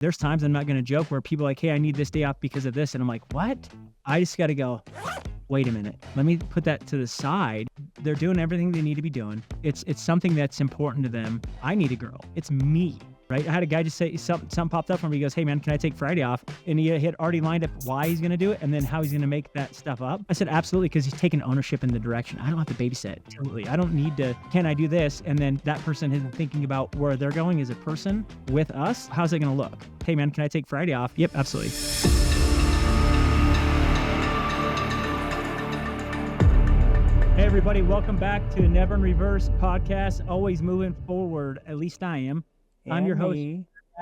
There's times I'm not going to joke where people are like, hey, I need this day off because of this. And I'm like, what? I just got to go, wait a minute. Let me put that to the side. They're doing everything they need to be doing. It's something that's important to them. I need a girl. It's me, right? I had a guy just say something popped up for me. He goes, hey man, can I take Friday off? And he had already lined up why he's going to do it and then how he's going to make that stuff up. I said, absolutely, because he's taking ownership in the direction. I don't have to babysit. Totally. I don't need to, can I do this? And then that person isn't thinking about where they're going as a person with us. How's it going to look? Hey man, can I take Friday off? Yep, absolutely. Hey everybody, welcome back to Never in Reverse podcast, always moving forward. At least I am. I'm your host,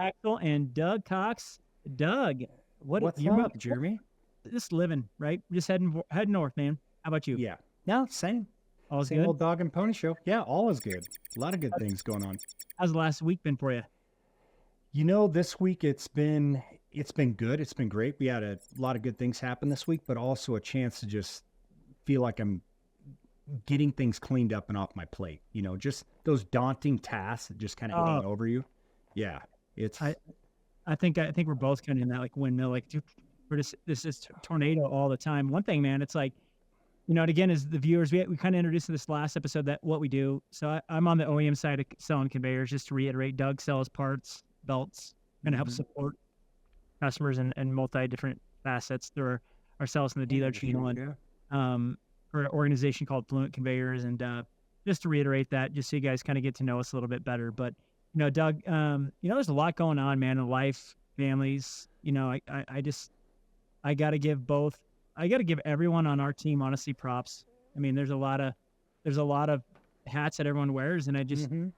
Axel, and Doug Cox. Doug, what's up, Jeremy? Just living, right? Just heading north, man. How about you? Yeah. No, same. All same good? Old dog and pony show. Yeah, all is good. A lot of good things going on. How's the last week been for you? You know, this week it's been good. It's been great. We had a lot of good things happen this week, but also a chance to just feel like I'm getting things cleaned up and off my plate. You know, just those daunting tasks that just kind of hang over you. Yeah, it's. I think we're both kind of in that like windmill, like this is tornado all the time. One thing, man, it's like, you know, and again, as the viewers, we kind of introduced in this last episode that what we do. So I'm on the OEM side of selling conveyors. Just to reiterate, Doug sells parts, belts, and help support customers in multi different facets through our sales in the dealer channel and for an organization called Fluent Conveyors. And just to reiterate that, just so you guys kind of get to know us a little bit better. But, you know, Doug, you know, there's a lot going on, man, in life, families. You know, I got to give everyone on our team, honestly, props. I mean, there's a lot of hats that everyone wears. And I just, you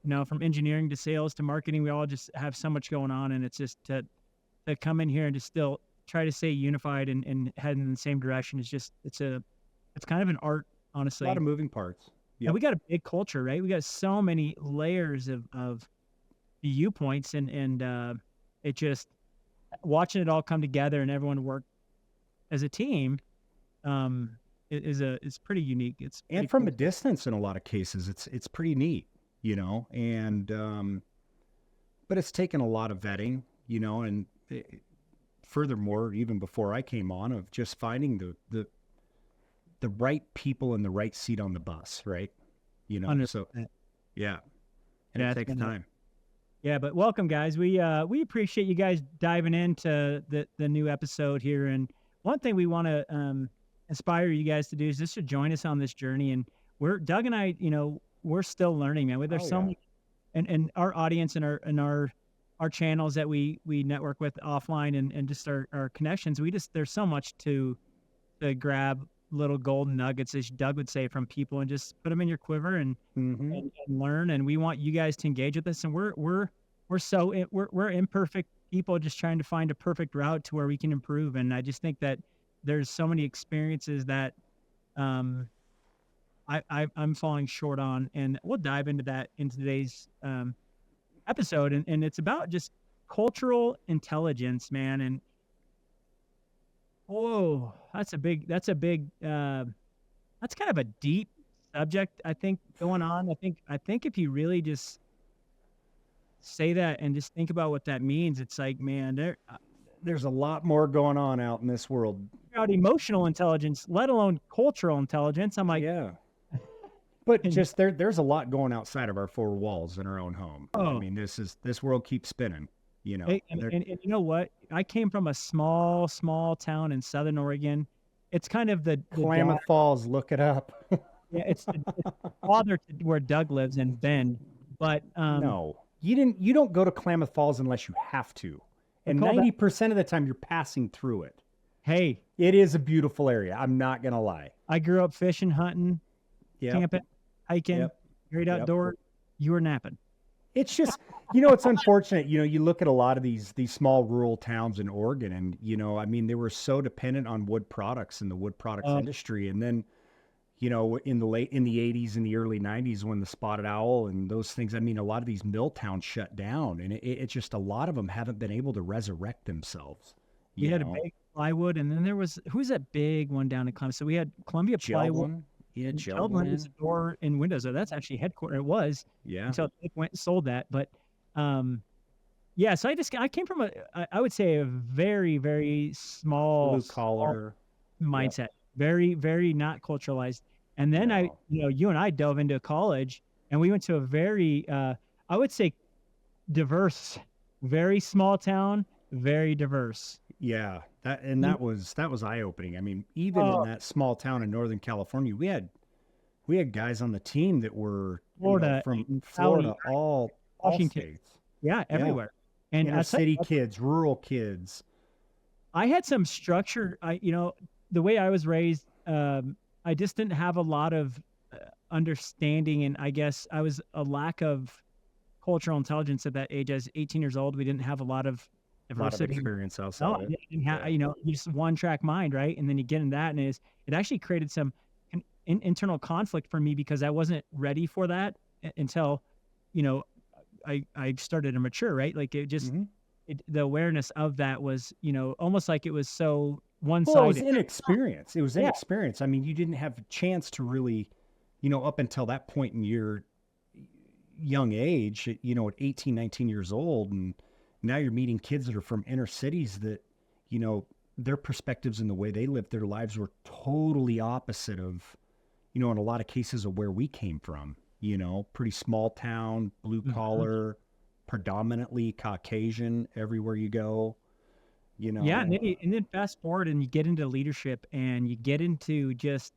know, from engineering to sales to marketing, we all just have so much going on. And it's just to come in here and just still try to stay unified and head in the same direction. It's kind of an art, honestly. A lot of moving parts. Yeah, we got a big culture, right? We got so many layers of viewpoints and it just watching it all come together and everyone work as a team is pretty unique. It's pretty and from cool. a distance in a lot of cases, it's pretty neat, you know. And but it's taken a lot of vetting, you know, and furthermore, even before I came on, of just finding the right people in the right seat on the bus, right? You know, 100%. So yeah, and it takes time. Yeah, but welcome, guys. We appreciate you guys diving into the new episode here. And one thing we want to inspire you guys to do is just to join us on this journey. And Doug and I, you know, we're still learning, man. There's so many, and our audience and our channels that we network with offline and just our connections. There's so much to grab little golden nuggets, as Doug would say, from people and just put them in your quiver and learn. And we want you guys to engage with us. And we're imperfect people just trying to find a perfect route to where we can improve. And I just think that there's so many experiences that I'm falling short on, and we'll dive into that in today's episode. And it's about just cultural intelligence, man. And whoa, that's kind of a deep subject, I think, going on. I think if you really just say that and just think about what that means, it's like, man, there's a lot more going on out in this world. About emotional intelligence, let alone cultural intelligence. I'm like, yeah. But just there's a lot going outside of our four walls in our own home. I mean, this world keeps spinning, you know. And you know what? I came from a small town in Southern Oregon. It's kind of the Klamath Falls. Look it up. Yeah, it's the father to where Doug lives in Bend. But no, you don't go to Klamath Falls unless you have to, and 90% of the time you're passing through it. Hey, it is a beautiful area. I'm not gonna lie. I grew up fishing, hunting, camping, hiking, great outdoor. You were napping. It's just, you know, it's unfortunate. You know, you look at a lot of these small rural towns in Oregon, and you know, I mean, they were so dependent on wood products and the wood products industry, and then, you know, in the 80s and the early 90s when the spotted owl and those things, I mean, a lot of these mill towns shut down, and it's just a lot of them haven't been able to resurrect themselves. We had a big plywood, and then there was, who's that big one down in Columbus? So we had Columbia Plywood. Yeah, Geldland is a door and windows. So that's actually headquarters. It was until they went and sold that. But Yeah, so I came from I would say a very, very Blue small collar. Yep. mindset, very, very not culturalized. And then No. you and I dove into college and we went to a very, I would say diverse, very small town, very diverse. Yeah. You, That was eye opening. I mean, even in oh, that small town in Northern California, we had guys on the team that were, Florida from and Cali, Florida, all Washington, states. yeah, Yeah. everywhere. And Inner I tell city you, kids, rural kids. I had some structure. The way I was raised, I just didn't have a lot of understanding, and I guess I was a lack of cultural intelligence at that age. As 18 years old, we didn't have a lot of A lot of diversity. experience No, outside I it. didn't have, Yeah. you just one track mind, right? And then you get in that, and it actually created some internal conflict for me because I wasn't ready for that until, you know, I started to mature, right? Like it just Hmm. the awareness of that was, almost like it was so one Well, it was sided. inexperience. It was Yeah. inexperience. I mean, you didn't have a chance to really, up until that point in your young age, at 18, 19 years old. And now you're meeting kids that are from inner cities that, you know, their perspectives and the way they lived their lives were totally opposite of, in a lot of cases of where we came from, pretty small town, blue Mhm. collar, predominantly Caucasian everywhere you go, you Yeah, and know. then fast forward and you get into leadership and you get into just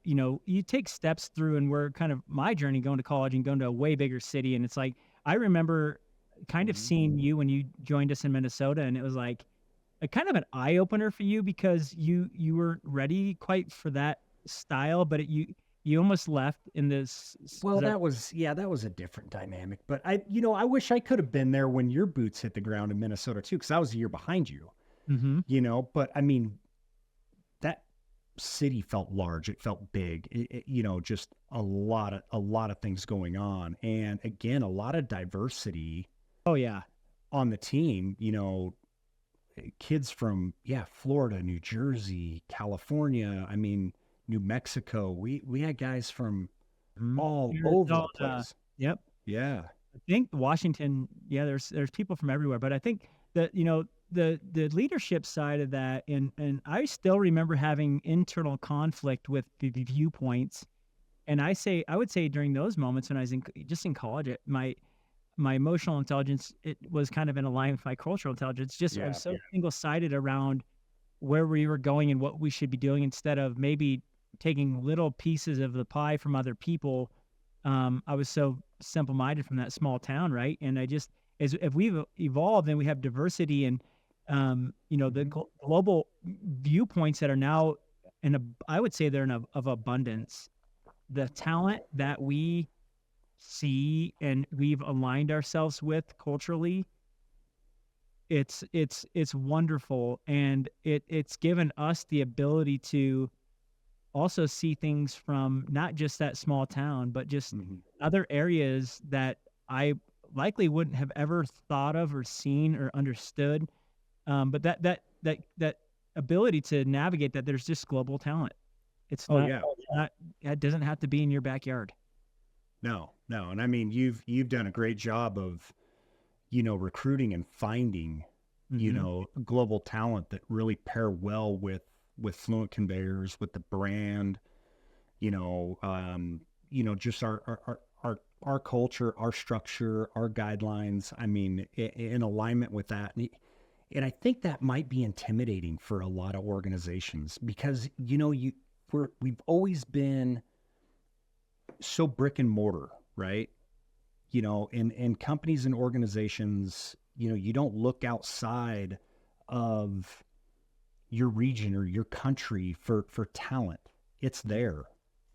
you take steps through, and we're kind of my journey going to college and going to a way bigger city, and it's like I remember kind of Mhm. seeing you when you joined us in Minnesota, and it was like a kind of an eye opener for you because you weren't ready quite for that style, but you almost left in this. Well, that was a different dynamic. But I wish I could have been there when your boots hit the ground in Minnesota too, because I was a year behind you. Mm-hmm. But I mean, that city felt large. It felt big. Just a lot of things going on, and again, a lot of diversity Oh yeah. on the team. Kids from Florida, New Jersey, California. I mean, New Mexico. We had guys from Mhm. all over the Arizona. place. Yep. Yeah. I think Washington, yeah, there's people from everywhere, but I think that the leadership side of that, and I still remember having internal conflict with the viewpoints, and I would say during those moments when I was just in college, my emotional intelligence, it was kind of in alignment with my cultural intelligence. Just I was Yeah. so single sided around where we were going and what we should be doing instead of maybe taking little pieces of the pie from other people. I was so simple minded from that small town, right? And I just, as if we've evolved and we have diversity and, the Mhm. global viewpoints that are now I would say they're of abundance. The talent that we see and we've aligned ourselves with culturally, it's wonderful, and it's given us the ability to also see things from not just that small town, but just Mhm. other areas that I likely wouldn't have ever thought of or seen or understood. But that ability to navigate that, there's just global talent. It's Oh not yeah. not it doesn't have to be in your backyard. No, no. And I mean, you've done a great job of, recruiting and finding, Hmm. global talent that really pair well with Fluent Conveyors, with the brand, just our culture, our structure, our guidelines. I mean, in alignment with that. And I think that might be intimidating for a lot of organizations because, we've always been so brick and mortar, right? In companies and organizations, you don't look outside of your region or your country for talent. It's there,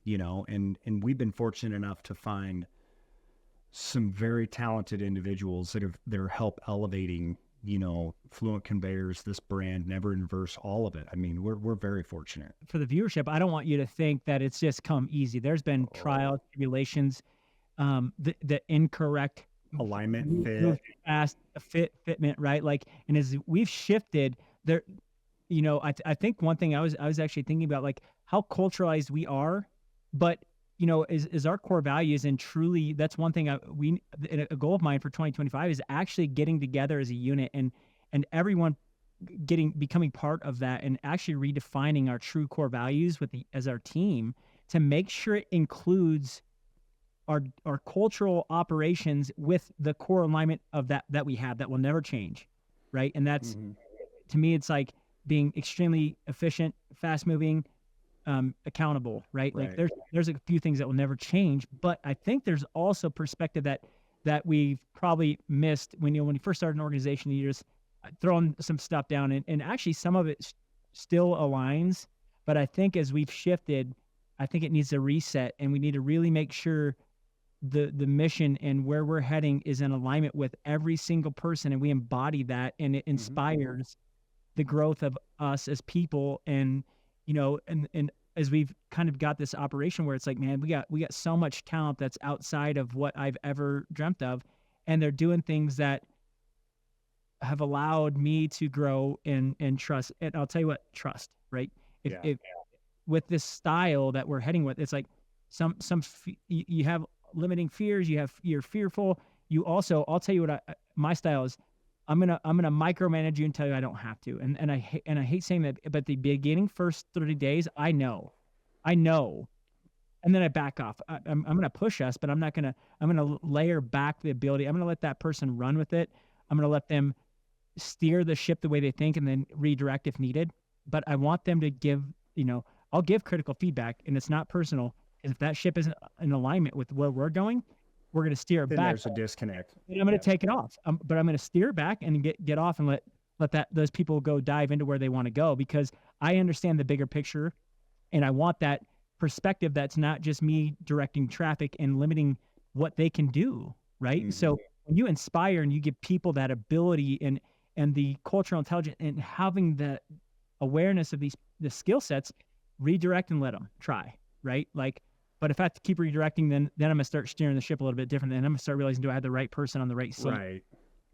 and we've been fortunate enough to find some very talented individuals that are help elevating, Fluent Conveyors, this brand, never inverse, all of it. I mean, we're very fortunate. For the viewership, I don't want you to think that it's just come easy. There's been Oh, trials, tribulations, the incorrect alignment, move fit. too fast, fitment, right? Like, and as we've shifted there, I think one thing I was actually thinking about, like how culturalized we are, but is our core values, and truly that's one thing a goal of mine for 2025 is actually getting together as a unit and everyone becoming part of that and actually redefining our true core values as our team to make sure it includes our cultural operations with the core alignment of that we have that will never change, right? And that's to me, it's like being extremely efficient, fast moving, accountable, right? Like there's a few things that will never change, but I think there's also perspective that we've probably missed when you first start an organization, you just throwing some stuff down, and actually some of it still aligns, but I think as we've shifted, I think it needs a reset, and we need to really make sure the mission and where we're heading is in alignment with every single person, and we embody that, and it inspires the growth of us as people. And and as we've kind of got this operation where it's like, man, we got so much talent that's outside of what I've ever dreamt of, and they're doing things that have allowed me to grow and trust. And I'll tell you what, trust, right? If with this style that we're heading with, it's like you have limiting fears, you're fearful. You also, I'll tell you what my style is. I'm gonna micromanage you and tell you I don't have to. And I hate saying that, but the beginning first 30 days, I know, and then I back off. I'm gonna push us, but I'm gonna layer back the ability. I'm gonna let that person run with it. I'm gonna let them steer the ship the way they think, and then redirect if needed. But I want them to give, I'll give critical feedback, and it's not personal. If that ship isn't in alignment with where we're going, we're going to steer it then back. There's a disconnect. And I'm going to take it off. But I'm going to steer back and get off and let those people go dive into where they want to go, because I understand the bigger picture, and I want that perspective that's not just me directing traffic and limiting what they can do, right? So when you inspire and you give people that ability and the cultural intelligence and having the awareness of the skill sets, redirect and let them try, right? Like, but if I have to keep redirecting, then I'm gonna start steering the ship a little bit different. And I'm gonna start realizing, do I have the right person on the right seat? Right.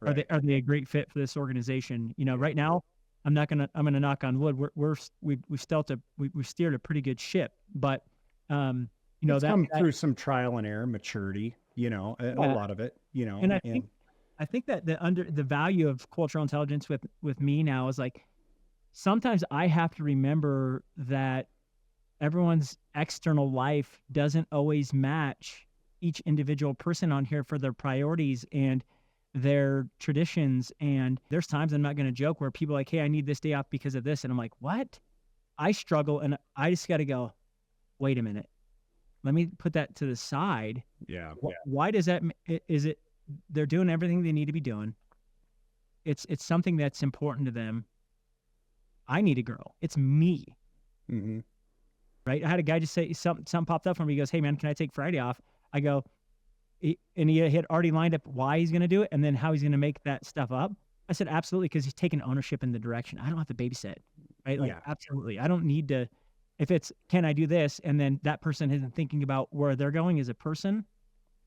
Are they a great fit for this organization? Right now, I'm gonna knock on wood. We've steered a pretty good ship, but it's come through some trial and error, maturity. A lot of it. And I think that the value of cultural intelligence with me now is like, sometimes I have to remember that everyone's external life doesn't always match each individual person on here for their priorities and their traditions. And there's times, I'm not going to joke, where people are like, hey, I need this day off because of this. And I'm like, what? I struggle. And I just got to go, wait a minute. Let me put that to the side. Yeah. Why does that? Is it they're doing everything they need to be doing? It's something that's important to them. I need to grow. It's me. Right. I had a guy just say something popped up for me. He goes, hey man, can I take Friday off? I go, and he had already lined up why he's going to do it and then how he's going to make that stuff up. I said, absolutely. Cause he's taking ownership in the direction. I don't have to babysit. Right. Like, absolutely. I don't need to, if it's, can I do this? And then that person isn't thinking about where they're going as a person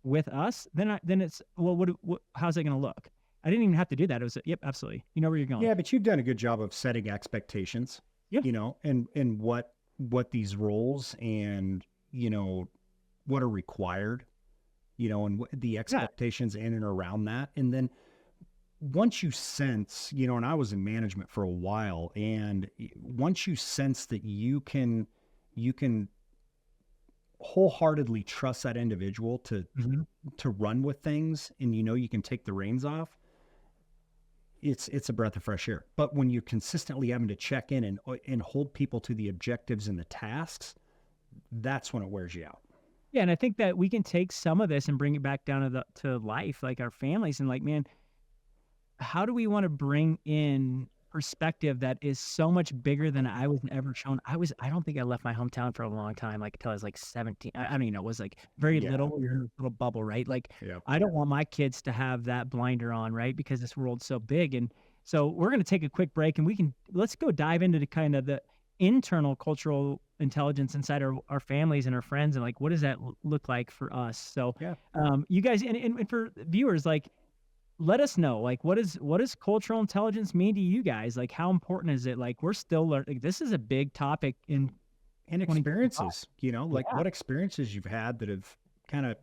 with us, then it's, well, how's that going to look? I didn't even have to do that. It was, yep, absolutely. You know where you're going. Yeah. But you've done a good job of setting expectations, and what these roles and, what are required, and the expectations in and around that. And then once you sense, and I was in management for a while, and once you sense that you can wholeheartedly trust that individual to run with things, and you can take the reins off, it's a breath of fresh air. But when you're consistently having to check in and hold people to the objectives and the tasks, that's when it wears you out. Yeah, and I think that we can take some of this and bring it back down to life, like our families, and like, man, how do we want to bring in perspective that is so much bigger than I was ever shown? I don't think I left my hometown for a long time, like until I was like 17. I don't even know, it was like very little. You're in a little bubble, right? Like, I don't want my kids to have that blinder on, right? Because this world's so big. And so we're going to take a quick break, and let's go dive into the kind of the internal cultural intelligence inside our families and our friends, and like, what does that look like for us? So you guys, and for viewers, like, let us know, like, what does cultural intelligence mean to you guys? Like, how important is it? Like, we're still learning. Like, this is a big topic in And 2025. experiences, like Yeah. what experiences you've had that have kind of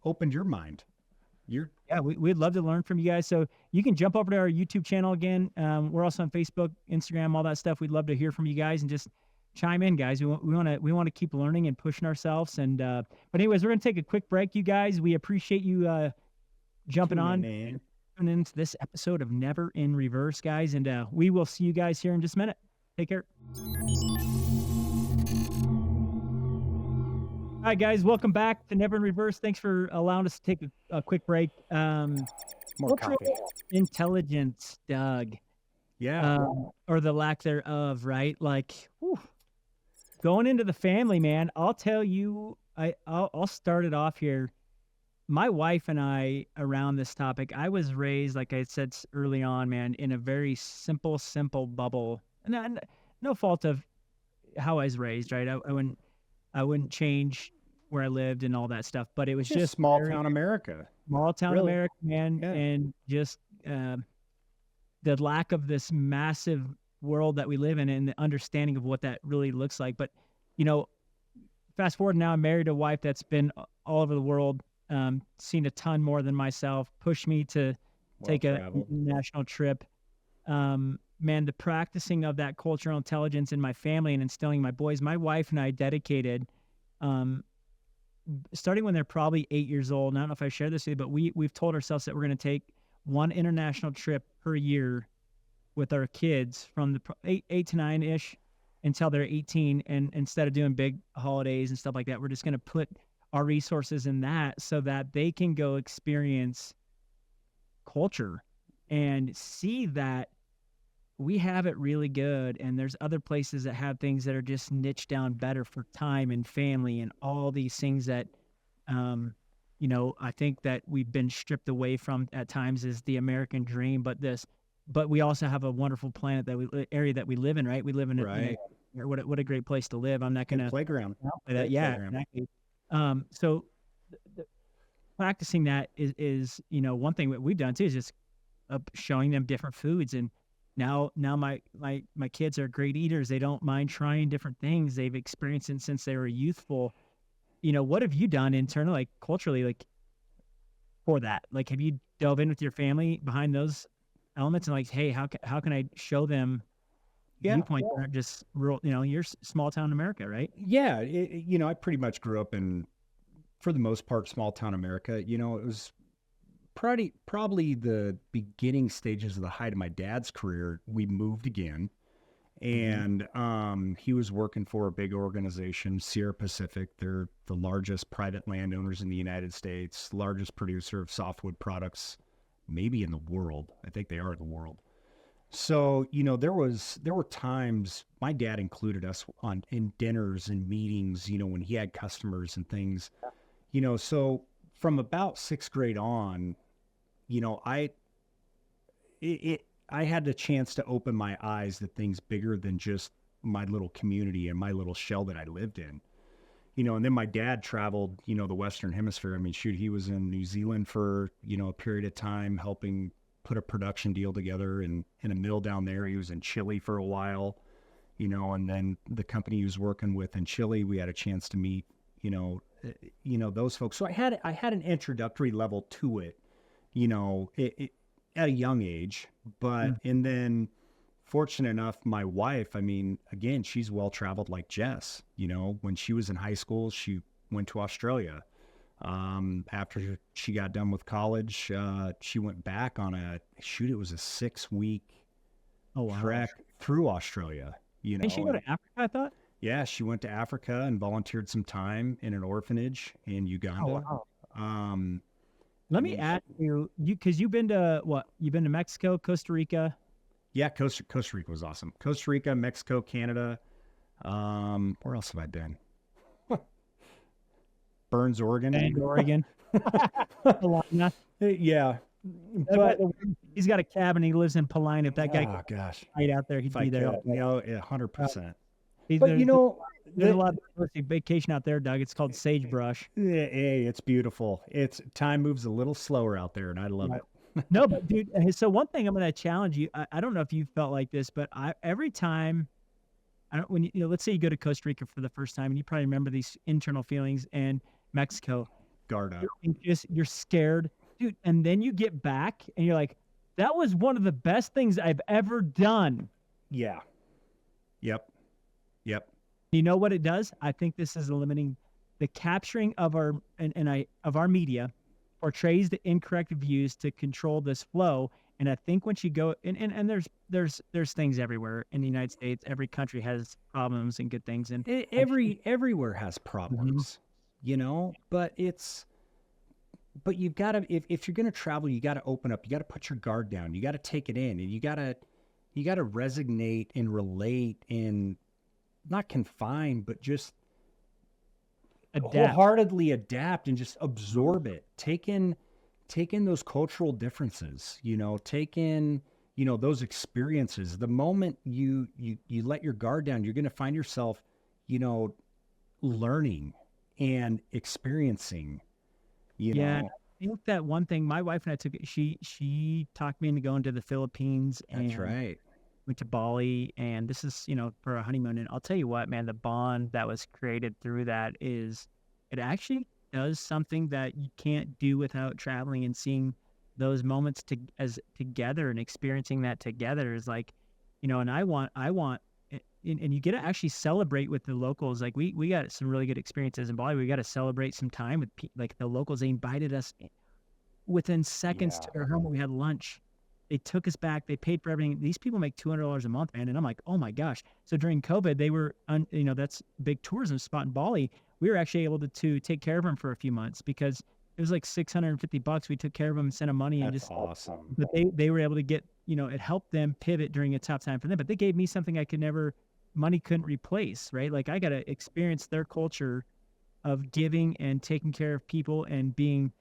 opened your mind. Yeah, we'd love to learn from you guys. So you can jump over to our YouTube channel again. We're also on Facebook, Instagram, all that stuff. We'd love to hear from you guys and just chime in, guys. We want to keep learning and pushing ourselves. And but anyways, we're gonna take a quick break, you guys. We appreciate you jumping Tune on in. into this episode of Never in Reverse, guys. And we will see you guys here in just a minute. Take care. All right, guys, welcome back to Never in Reverse. Thanks for allowing us to take a quick break. More Cultural coffee. intelligence, Doug, Yeah. or the lack thereof, right? Like, whew, going into the family, man. I'll tell you, I'll start it off here. My wife and I, around this topic, I was raised, like I said early on, man, in a very simple bubble. And no fault of how I was raised, right? I wouldn't change where I lived and all that stuff, but it was just small very town America. small town Really? America, man, Yeah. and just the lack of this massive world that we live in and the understanding of what that really looks like. But fast forward now, I'm married to a wife that's been all over the world, seen a ton more than myself, pushed me to take a Well-traveled. national trip. Man, the practicing of that cultural intelligence in my family and instilling my boys, my wife and I dedicated, starting when they're probably 8 years old. And I don't know if I shared this with you, but we've told ourselves that we're going to take one international trip per year with our kids from the eight to 9-ish until they're 18. And instead of doing big holidays and stuff like that, we're just going to put our resources in that so that they can go experience culture and see that we have it really good, and there's other places that have things that are just niched down better for time and family and all these things that I think that we've been stripped away from at times is the American dream. But we also have a wonderful planet area that we live in, right? We live in Right. what a great place to live. I'm not Good gonna playground. play that. Great Yeah, playground. exactly. So practicing that is one thing that we've done too, is just showing them different foods. And now my kids are great eaters. They don't mind trying different things. They've experienced it since they were youthful. What have you done internally, like culturally, like for that? Like, have you dove in with your family behind those elements and like, hey, how can I show them viewpoints that aren't just rural, you're small town America, right? Yeah. I pretty much grew up in, for the most part, small town America. It was probably the beginning stages of the height of my dad's career. We moved again, and he was working for a big organization, Sierra Pacific. They're the largest private landowners in the United States, largest producer of softwood products, maybe in the world. I think they are in the world. So, there were times my dad included us in dinners and meetings, when he had customers and things, so from about 6th grade on, I had the chance to open my eyes to things bigger than just my little community and my little shell that I lived in. And then my dad traveled, the Western Hemisphere. I mean, shoot, he was in New Zealand for, a period of time helping put a production deal together in a mill down there. He was in Chile for a while, and then the company he was working with in Chile, we had a chance to meet, those folks. So I had an introductory level to it, at a young age. But, and then fortunate enough, my wife, I mean, again, she's well-traveled like Jess. When she was in high school, she went to Australia. After she got done with college, she went back on it was a 6-week trek through Australia, And she go to Africa, I thought? Yeah, she went to Africa and volunteered some time in an orphanage in Uganda. Let me ask you, because you've been to what? You've been to Mexico, Costa Rica. Yeah, Costa Rica was awesome. Costa Rica, Mexico, Canada. Where else have I been? Burns, Oregon. And Oregon. Yeah. But he's got a cabin. He lives in Paulina. If that guy right out there, he'd If be I there. could, 100%. But But there's a lot of diversity. Vacation out there, Doug. It's called sagebrush. hey, it's beautiful. Time moves a little slower out there, and I love it. No, but dude, so one thing I'm going to challenge you. I don't know if you felt like this, but every time when let's say you go to Costa Rica for the first time, and you probably remember these internal feelings, and Mexico, Guard up. you're scared, dude, and then you get back, and you're like, that was one of the best things I've ever done. Yeah. Yep. Yep. You know what it does? I think this is limiting the capturing of our media portrays the incorrect views to control this flow. And I think once you go and there's things everywhere in the United States. Every country has problems and good things, and Everywhere has problems, but you've got to, if you're going to travel, you got to open up, you got to put your guard down, you got to take it in, and you got to resonate and relate and not confine, but just wholeheartedly adapt and just absorb it. Take in those cultural differences, take in, those experiences. The moment you let your guard down, you're going to find yourself, learning and experiencing, I think that one thing my wife and I took, she talked me into going to the Philippines. And That's right. went to Bali, and this is, for a honeymoon. And I'll tell you what, man, the bond that was created through that it actually does something that you can't do without traveling and seeing those moments together and experiencing that together is like, and I want, and you get to actually celebrate with the locals. Like we got some really good experiences in Bali. We got to celebrate some time with like the locals. They invited us within seconds to their home when we had lunch. They took us back. They paid for everything. These people make $200 a month, man. And I'm like, oh my gosh. So during COVID, they were, that's a big tourism spot in Bali. We were actually able to take care of them for a few months because it was like $650. We took care of them and sent them money. That's awesome. But they were able to get, it helped them pivot during a tough time for them. But they gave me something money couldn't replace, right? Like I got to experience their culture of giving and taking care of people and being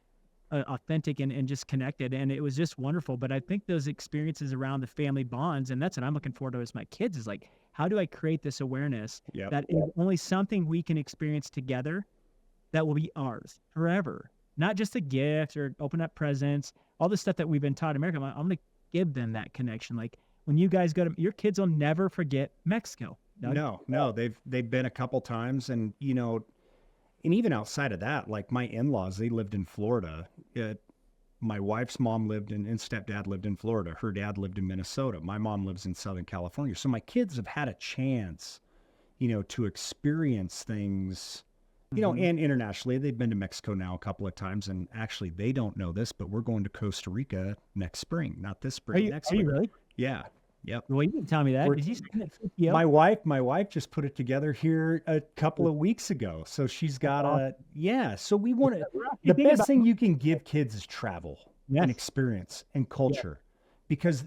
authentic and just connected, and it was just wonderful. But I think those experiences around the family bonds, and that's what I'm looking forward to as my kids, is like, how do I create this awareness that is only something we can experience together that will be ours forever, not just a gift or open up presents, all the stuff that we've been taught in America. I'm going to give them that connection. Like when you guys go to, your kids will never forget Mexico. Doug. No, they've been a couple times, and and even outside of that, like my in-laws, they lived in Florida. My wife's mom lived and stepdad lived in Florida. Her dad lived in Minnesota. My mom lives in Southern California. So my kids have had a chance, to experience things, and internationally. They've been to Mexico now a couple of times. And actually, they don't know this, but we're going to Costa Rica next spring. Not this spring, next spring. Are you really? Yeah. Yep. Well, you didn't tell me that. Did you send it? My wife just put it together here a couple of weeks ago. So she's got so we want to, the best thing you can give kids is travel and experience and culture, because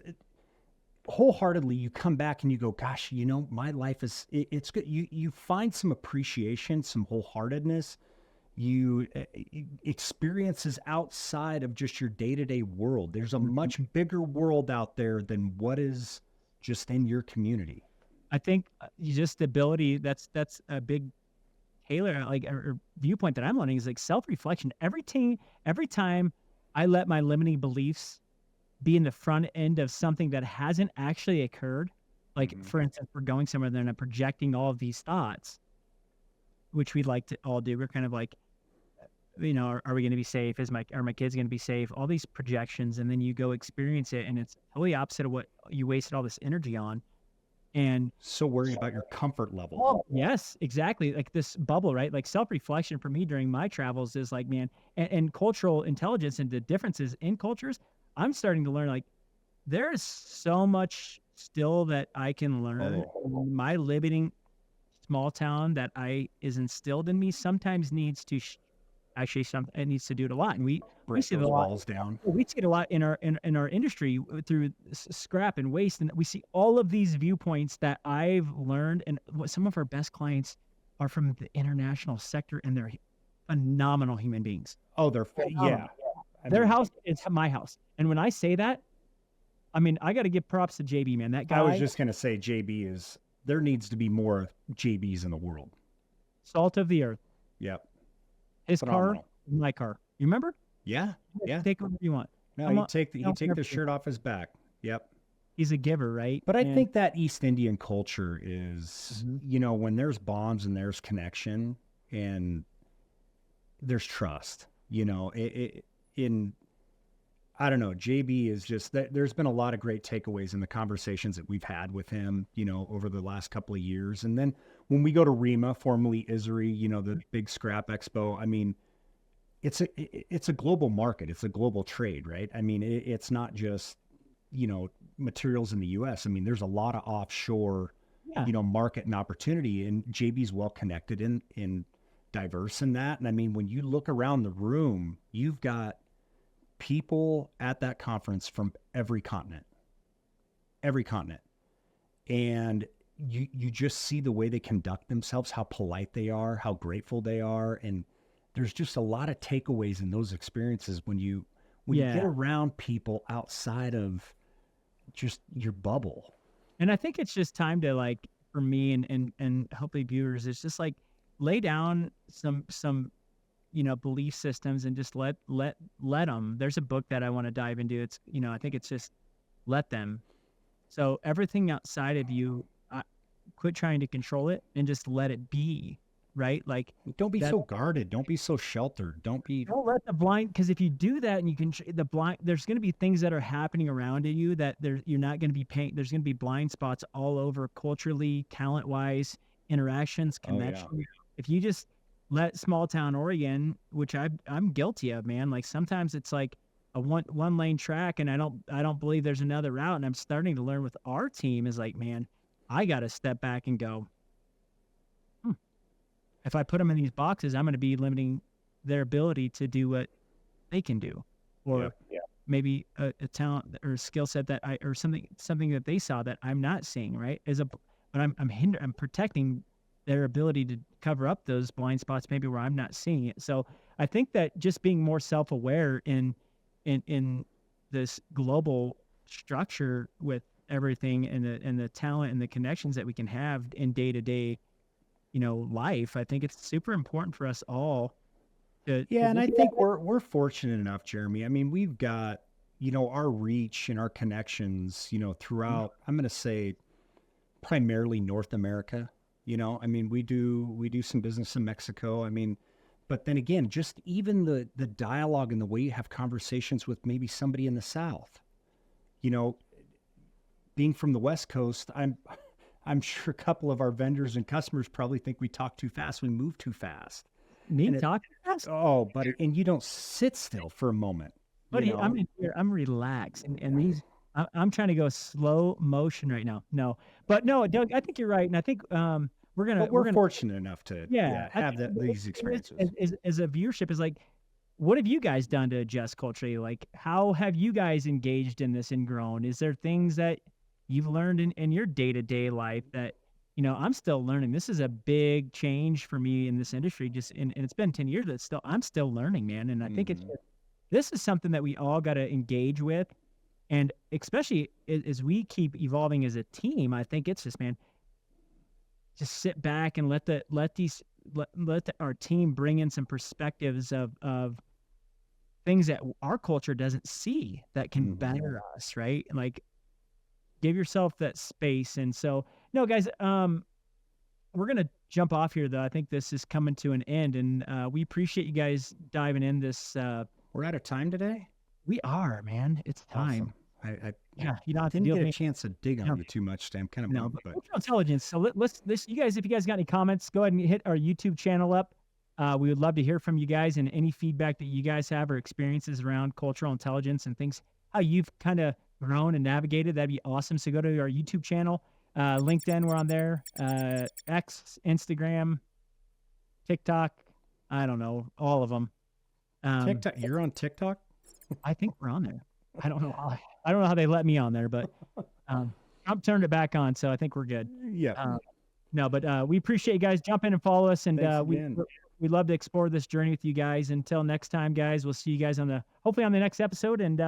wholeheartedly you come back and you go, gosh, my life it's good. You find some appreciation, some wholeheartedness, experiences outside of just your day-to-day world. There's a much bigger world out there than what is just in your community. I think just the ability, that's a big Taylor, or viewpoint that I'm learning is like self-reflection. Every time I let my limiting beliefs be in the front end of something that hasn't actually occurred, like for instance, we're going somewhere, then I'm projecting all of these thoughts, which we like to all do. We're kind of like, are we going to be safe? Are my kids going to be safe? All these projections, and then you go experience it, and it's totally opposite of what you wasted all this energy on. And so worried about your comfort level. Oh, yes, exactly. Like this bubble, right? Like self-reflection for me during my travels is like, man, and cultural intelligence and the differences in cultures. I'm starting to learn, like, there is so much still that I can learn. My living small town that is instilled in me sometimes needs to it needs to do it a lot, and we see it a lot. Walls down. We see it a lot in our industry through scrap and waste, and we see all of these viewpoints that I've learned. And some of our best clients are from the international sector, and they're phenomenal human beings. Oh, they're Their house is my house, and when I say that, I mean I got to give props to JB, man. That guy. I was just gonna say there needs to be more JBs in the world. Salt of the earth. Yep. His car, my car. You remember? Yeah. Take whatever you want. No, he'd take the shirt off his back. Yep. he's a giver, right? But I And think that East Indian culture is, Mhm. when there's bonds and there's connection and there's trust, in, I don't know, JB is just that there's been a lot of great takeaways in the conversations that we've had with him, over the last couple of years. And then when we go to REMA, formerly ISRI, the big scrap expo, I mean, it's a global market. It's a global trade, right? I mean, it's not just, materials in the US. I mean, there's a lot of offshore, yeah, market and opportunity, and JB's well connected in diverse in that. And I mean, when you look around the room, you've got people at that conference from every continent. And you just see the way they conduct themselves, how polite they are, how grateful they are. And there's just a lot of takeaways in those experiences when you get yeah. around people outside of just your bubble. And I think it's just time to like for me and hopefully viewers, it's just like lay down some belief systems and just let them. There's a book that I want to dive into. It's I think it's just let them. So everything outside of you, quit trying to control it and just let it be, right? Like Don't be that. so guarded. Don't be so sheltered. Don't be. Don't let the blind, because if you do that and you can the blind, there's going to be things that are happening around you that you're not going to be paying. There's going to be blind spots all over culturally, talent wise, interactions, Oh, yeah. connection. If you just let small town Oregon, which I'm guilty of, man. Like sometimes it's like a one lane track, and I don't believe there's another route. And I'm starting to learn with our team is like, man, I got to step back and go. If I put them in these boxes, I'm going to be limiting their ability to do what they can do, or maybe a talent or a skill set that or something that they saw that I'm not seeing, right? But I'm protecting their ability to cover up those blind spots, maybe where I'm not seeing it. So I think that just being more self-aware in this global structure with everything and the talent and the connections that we can have in day-to-day life, I think it's super important for us all to Yeah, and I just think we're fortunate enough, Jeremy. I mean, we've got, our reach and our connections, throughout, I'm going to say primarily North America. I mean, we do some business in Mexico. I mean, but then again, just even the dialogue and the way you have conversations with maybe somebody in the South, being from the West Coast, I'm sure a couple of our vendors and customers probably think we talk too fast, we move too fast. me And talking fast. oh, buddy, and you don't sit still for a moment, Buddy, I'm in here. I'm relaxed, and these. I'm trying to go slow motion right now. No, but no, Doug, I think you're right, and I think But we're we're gonna fortunate enough to yeah. I have think these experiences. as a viewership is like, what have you guys done to adjust culturally? Like, how have you guys engaged in this and grown? Is there things that you've learned in your day to day life that I'm still learning? This is a big change for me in this industry. And it's been 10 years, but still I'm still learning, man. And I think Mhm. this is something that we all got to engage with. And especially as we keep evolving as a team, I think it's just, man, just sit back and let our team bring in some perspectives of things that our culture doesn't see that can Mhm. better us, right? Like give yourself that space. And so, no, guys, we're gonna jump off here though. I think this is coming to an end, and we appreciate you guys diving in this. We're out of time today. We are, man. It's time. Awesome. I Yeah, you don't have to didn't deal get with a me. chance to dig No, on you too much today. I'm kind of no, bummed, but but cultural intelligence. So let's you guys, if you guys got any comments, go ahead and hit our YouTube channel up. We would love to hear from you guys and any feedback that you guys have or experiences around cultural intelligence and things, how you've kind of grown and navigated. That'd be awesome. So go to our YouTube channel, LinkedIn, we're on there, X, Instagram, TikTok. I don't know, all of them. TikTok, you're on TikTok? I think we're on there. I don't know how they let me on there, but Trump turned it back on, so I think we're good. Yeah. No, but we appreciate you guys. Jump in and follow us, and Thanks we again. we love to explore this journey with you guys. Until next time, guys, we'll see you guys hopefully on the next episode. And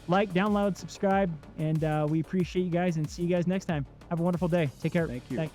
like, download, subscribe, and we appreciate you guys and see you guys next time. Have a wonderful day. Take care. Thank you.